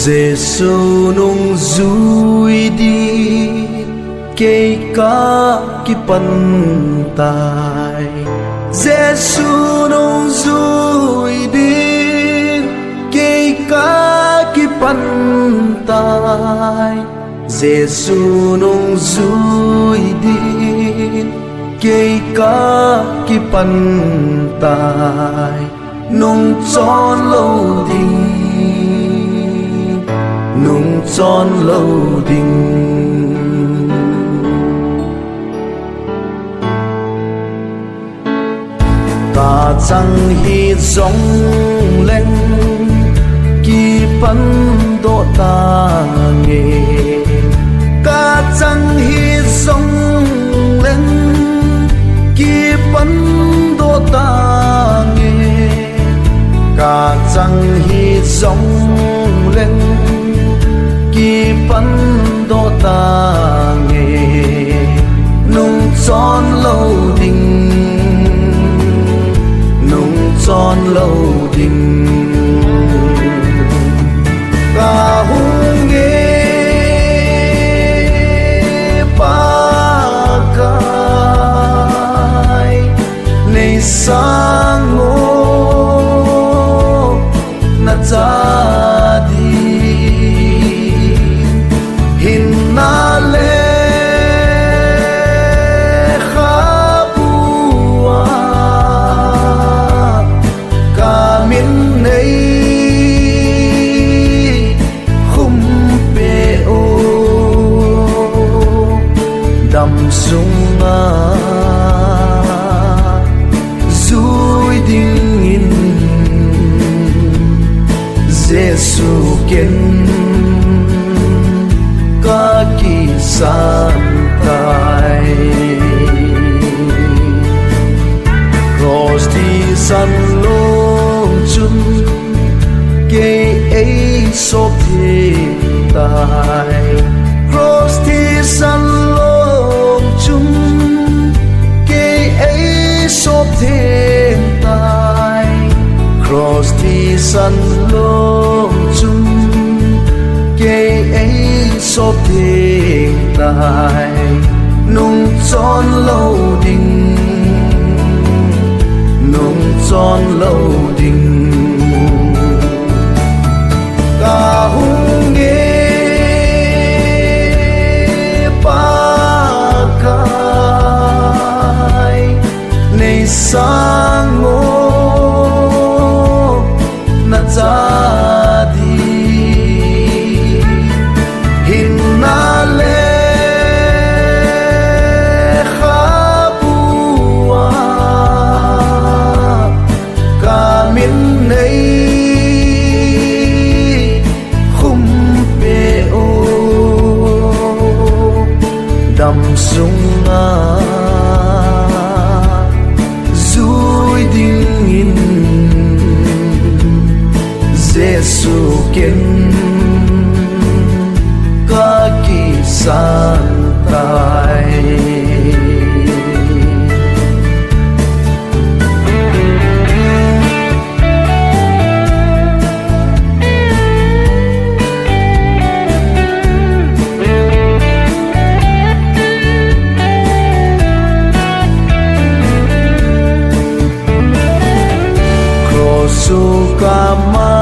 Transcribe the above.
Giêsu nung vui đi cây cá ki pan tai Giêsu nung vui đi cây cá ki pan tai Giêsu nung vui đi cây cá ki pan tai nung tròn lâu đình nung tròn lâu đình ta chẳng hi giống lên kỳ phân độ ta nghe ta chẳng hi giống lên kỳ phân độ ta nghe ta chẳng hi giống lên kỳ phân độ ta nghe nung tròn lâu đình nung tròn lâu đình ca hùng nghe ba cái này sang ngô na cha đi hin na le sung vui đình in Giêsu kiến ca kỳ san tai cross thì san lông chung cây ấy sốt thì tai cross thì san chung cây ấy sốt thiên tai cross thì sân lông chung cây ấy sốt thiên tai nung tròn lâu đình nung tròn lâu đình ca hùng nghe sang ngô na cha đi hin na le kha bua ca min nei khum pe o đam sung Giêsu kiến ca kỳ san tai Cross ka